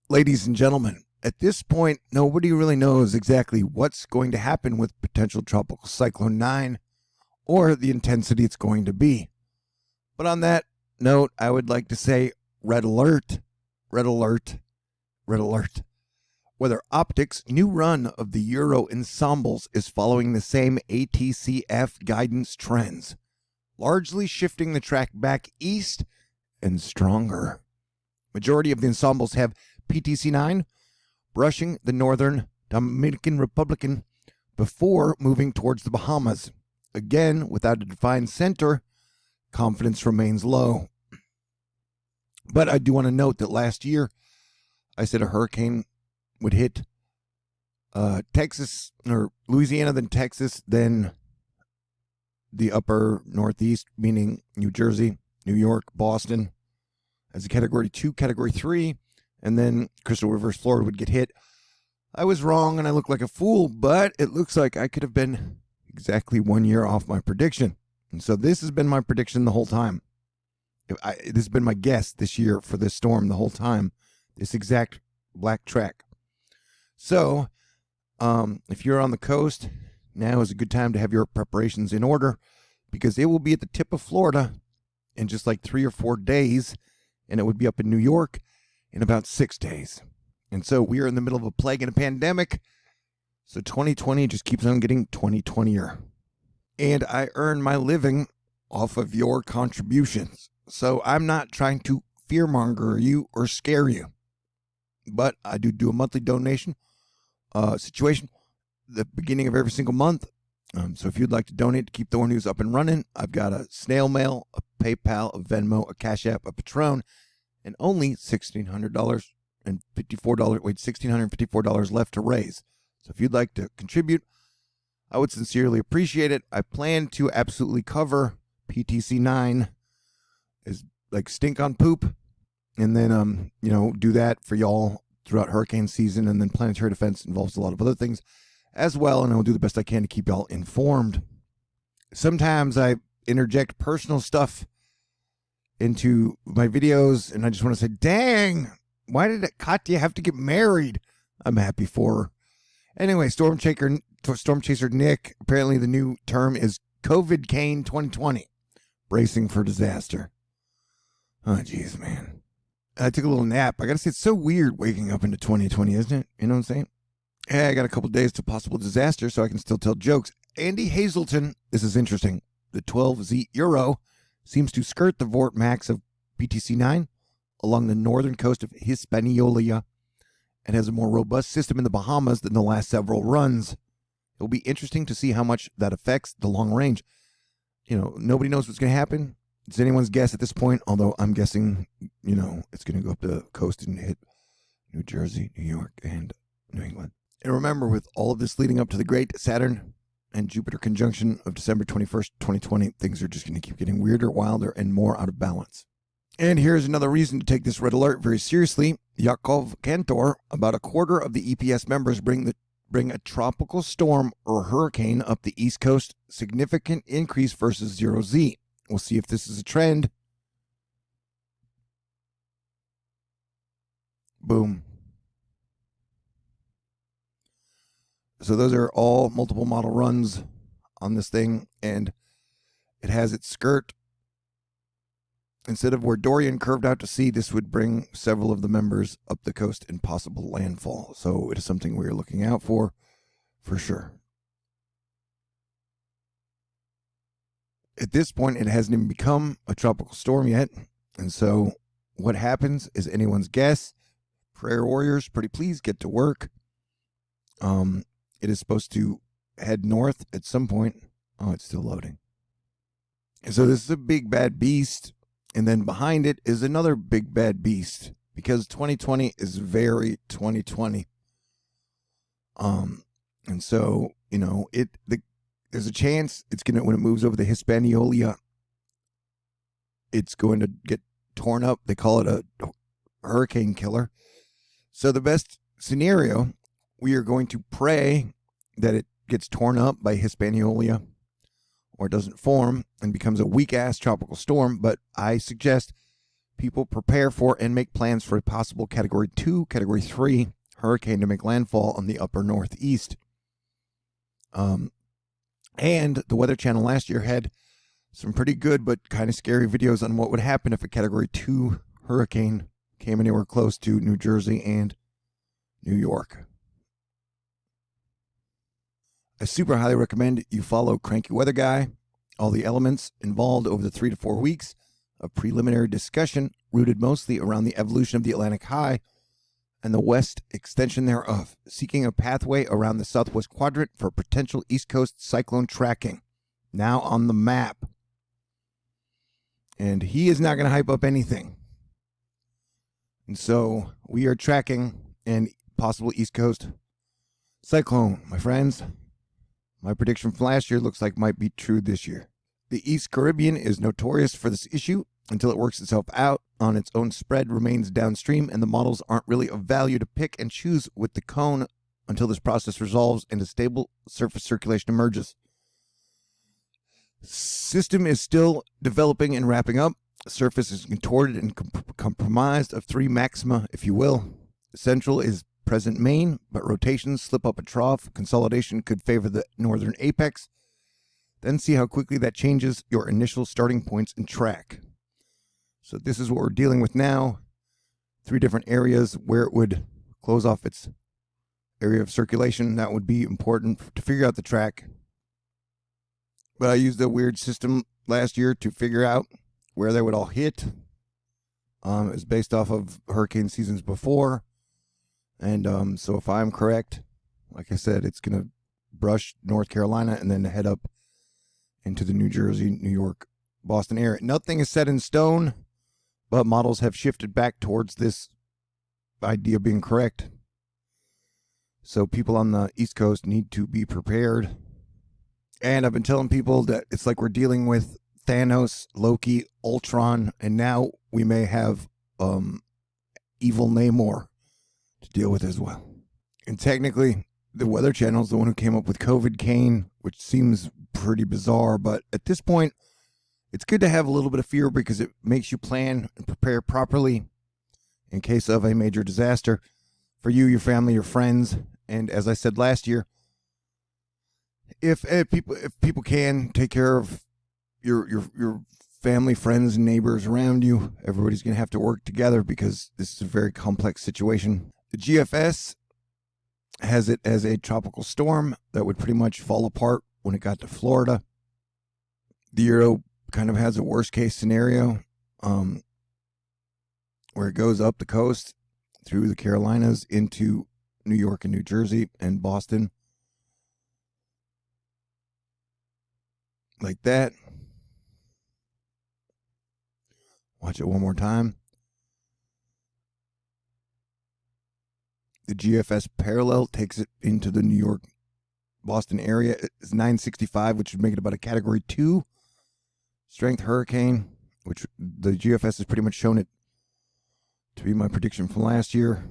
Ladies and gentlemen, at this point, nobody really knows exactly what's going to happen with potential tropical cyclone 9 or the intensity it's going to be. But on that note, I would like to say red alert, red alert, red alert. Weather Optics' new run of the Euro ensembles is following the same ATCF guidance trends, largely shifting the track back east and stronger. Majority of the ensembles have PTC 9 brushing the northern Dominican Republic before moving towards the Bahamas. Again, without a defined center, confidence remains low. But I do want to note that last year, I said a hurricane would hit Texas or Louisiana, then Texas, then the upper northeast, meaning New Jersey, New York, Boston, as a Category 2, Category 3, and then Crystal Rivers, Florida would get hit. I was wrong and I look like a fool, but it looks like I could have been exactly 1 year off my prediction. And so this has been my prediction the whole time. This has been my guess this year for this storm the whole time, this exact black track. So if you're on the coast, now is a good time to have your preparations in order because it will be at the tip of Florida in just like 3 or 4 days, and it would be up in New York in about 6 days. And so we are in the middle of a plague and a pandemic. So 2020 just keeps on getting 2020er. And I earn my living off of your contributions. So I'm not trying to fearmonger you or scare you. But I do a monthly donation situation the beginning of every single month. So if you'd like to donate to keep THORnews up and running, I've got a snail mail, a PayPal, a Venmo, a CashApp, a Patron, and only $1,654 left to raise. So if you'd like to contribute, I would sincerely appreciate it. I plan to absolutely cover PTC 9 as like stink on poop, and then do that for y'all throughout hurricane season. And then planetary defense involves a lot of other things as well, and I'll do the best I can to keep y'all informed. Sometimes I interject personal stuff into my videos, and I just want to say, dang, why did Katya have to get married? I'm happy for her. Anyway, Storm Chaser Nick, apparently the new term is COVID Cane 2020, bracing for disaster. Oh, jeez, man. I took a little nap. I got to say, it's so weird waking up into 2020, isn't it? You know what I'm saying? Hey, I got a couple days to possible disaster, so I can still tell jokes. Andy Hazelton, this is interesting. The 12Z Euro seems to skirt the Vort Max of PTC 9 along the northern coast of Hispaniola and has a more robust system in the Bahamas than the last several runs. It will be interesting to see how much that affects the long range. Nobody knows what's going to happen. It's anyone's guess at this point, although I'm guessing, it's going to go up the coast and hit New Jersey, New York, and New England. And remember, with all of this leading up to the great Saturn and Jupiter conjunction of December 21st, 2020, things are just going to keep getting weirder, wilder, and more out of balance. And here's another reason to take this red alert very seriously. Yakov Kantor, about a quarter of the EPS members bring a tropical storm or hurricane up the East Coast, significant increase versus 0Z. We'll see if this is a trend. Boom. So those are all multiple model runs on this thing, and it has its skirt. Instead of where Dorian curved out to sea, this would bring several of the members up the coast in possible landfall. So it is something we are looking out for sure. At this point, it hasn't even become a tropical storm yet. And so what happens is anyone's guess. Prayer warriors, pretty please get to work. It is supposed to head north at some point. Oh, it's still loading. And so this is a big bad beast. And then behind it is another big bad beast, because 2020 is very 2020. And so, there's a chance it's going to, when it moves over the Hispaniola, it's going to get torn up. They call it a hurricane killer. So the best scenario, we are going to pray that it gets torn up by Hispaniola or doesn't form and becomes a weak-ass tropical storm. But I suggest people prepare for and make plans for a possible Category 2, Category 3 hurricane to make landfall on the upper northeast. And the Weather Channel last year had some pretty good but kind of scary videos on what would happen if a Category 2 hurricane came anywhere close to New Jersey and New York. I super highly recommend you follow Cranky Weather Guy. All the elements involved over the 3 to 4 weeks of preliminary discussion rooted mostly around the evolution of the Atlantic High and the west extension thereof, seeking a pathway around the southwest quadrant for potential East Coast cyclone tracking. Now on the map. And he is not going to hype up anything. And so we are tracking an possible East Coast cyclone, my friends. My prediction from last year looks like might be true this year. The East Caribbean is notorious for this issue until it works itself out on its own spread, remains downstream, and the models aren't really of value to pick and choose with the cone until this process resolves and a stable surface circulation emerges. System is still developing and wrapping up. Surface is contorted and compromised of 3 maxima, if you will. Central is present main, but rotations slip up a trough. Consolidation could favor the northern apex. Then see how quickly that changes your initial starting points and track. So this is what we're dealing with now. 3 different areas where it would close off its area of circulation. That would be important to figure out the track. But I used a weird system last year to figure out where they would all hit. It was based off of hurricane seasons before. And so if I'm correct, like I said, it's going to brush North Carolina and then head up into the New Jersey, New York, Boston area. Nothing is set in stone, but models have shifted back towards this idea being correct. So people on the East Coast need to be prepared. And I've been telling people that it's like we're dealing with Thanos, Loki, Ultron, and now we may have evil Namor to deal with as well. And technically, the Weather Channel is the one who came up with COVID cane, which seems pretty bizarre, but at this point, it's good to have a little bit of fear because it makes you plan and prepare properly in case of a major disaster for you, your family, your friends. And as I said last year, if people can take care of your family, friends, and neighbors around you, everybody's going to have to work together because this is a very complex situation. The GFS has it as a tropical storm that would pretty much fall apart when it got to Florida. The Euro kind of has a worst case scenario where it goes up the coast through the Carolinas into New York and New Jersey and Boston. Like that. Watch it one more time. The GFS parallel takes it into the New York, Boston area. It's 965, which would make it about a Category 2 strength hurricane, which the GFS has pretty much shown it to be my prediction from last year.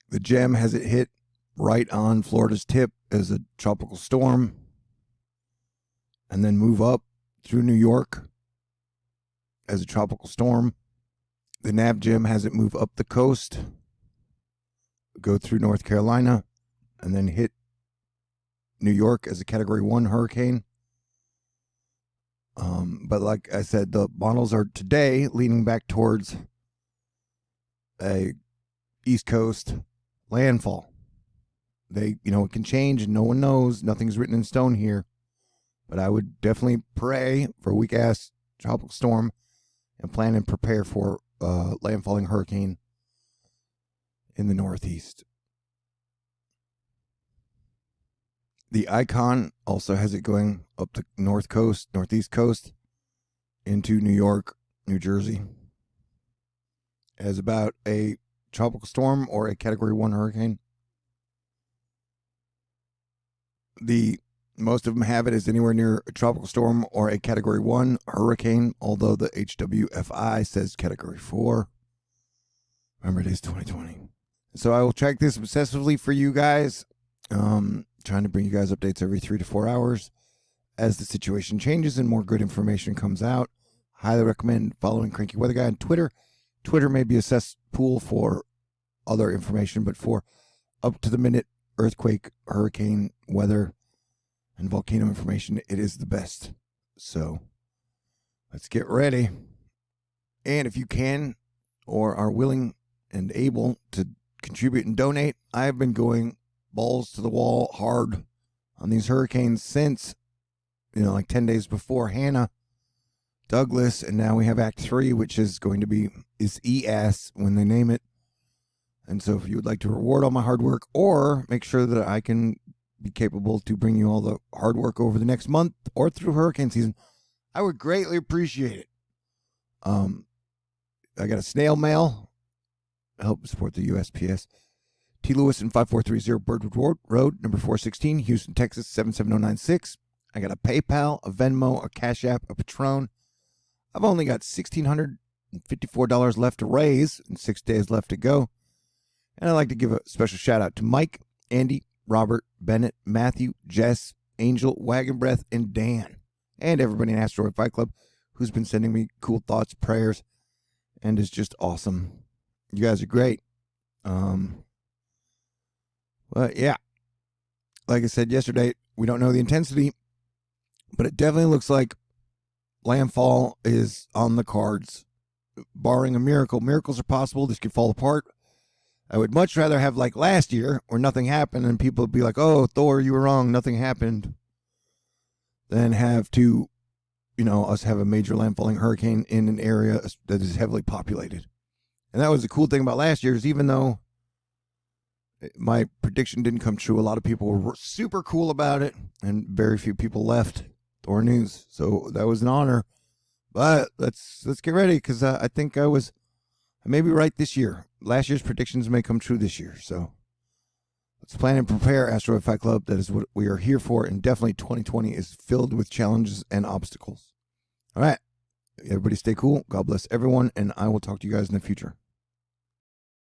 The GEM has it hit right on Florida's tip as a tropical storm and then move up through New York as a tropical storm. The NAVGEM has it move up the coast, go through North Carolina, and then hit New York as a Category 1 hurricane. But like I said, the models are today leaning back towards a East Coast landfall. It can change and no one knows. Nothing's written in stone here. But I would definitely pray for a weak-ass tropical storm and plan and prepare for a landfalling hurricane in the Northeast. The Icon also has it going up the Northeast coast into New York, New Jersey as about a tropical storm or a Category 1 hurricane. Most of them have it as anywhere near a tropical storm or a Category 1 hurricane, although the HWFI says Category 4. Remember, it is 2020. So I will track this obsessively for you guys, trying to bring you guys updates every 3 to 4 hours as the situation changes and more good information comes out. highly recommend following Cranky Weather Guy on Twitter. Twitter may be a cesspool for other information, but for up-to-the-minute earthquake, hurricane, weather, and volcano information, it is the best. So let's get ready. And if you can or are willing and able to contribute and donate, I have been going balls to the wall hard on these hurricanes since, like 10 days before Hannah, Douglas, and now we have Act 3, which is going to be EAS when they name it. And so if you would like to reward all my hard work or make sure that I can be capable to bring you all the hard work over the next month or through hurricane season, I would greatly appreciate it. I got a snail mail. Help support the USPS. T. Lewison 5430 Birdwood Road, number 416, Houston, Texas 77096. I got a PayPal, a Venmo, a Cash App, a Patron. I've only got $1,654 left to raise and 6 days left to go. And I'd like to give a special shout out to Mike, Andy, Robert, Bennett, Matthew, Jess, Angel, Wagon Breath, and Dan. And everybody in Asteroid Fight Club who's been sending me cool thoughts, prayers, and is just awesome. You guys are great. But yeah, like I said yesterday, we don't know the intensity, but it definitely looks like landfall is on the cards. Barring a miracle, miracles are possible. This could fall apart. I would much rather have like last year where nothing happened and people would be like, oh, Thor, you were wrong, nothing happened, than have to, us have a major landfalling hurricane in an area that is heavily populated. And that was the cool thing about last year is even though my prediction didn't come true, a lot of people were super cool about it, and very few people left THORnews. So that was an honor. But let's get ready, because I think I may be right this year. Last year's predictions may come true this year. So let's plan and prepare, Asteroid Fight Club. That is what we are here for. And definitely 2020 is filled with challenges and obstacles. All right. Everybody stay cool. God bless everyone. And I will talk to you guys in the future.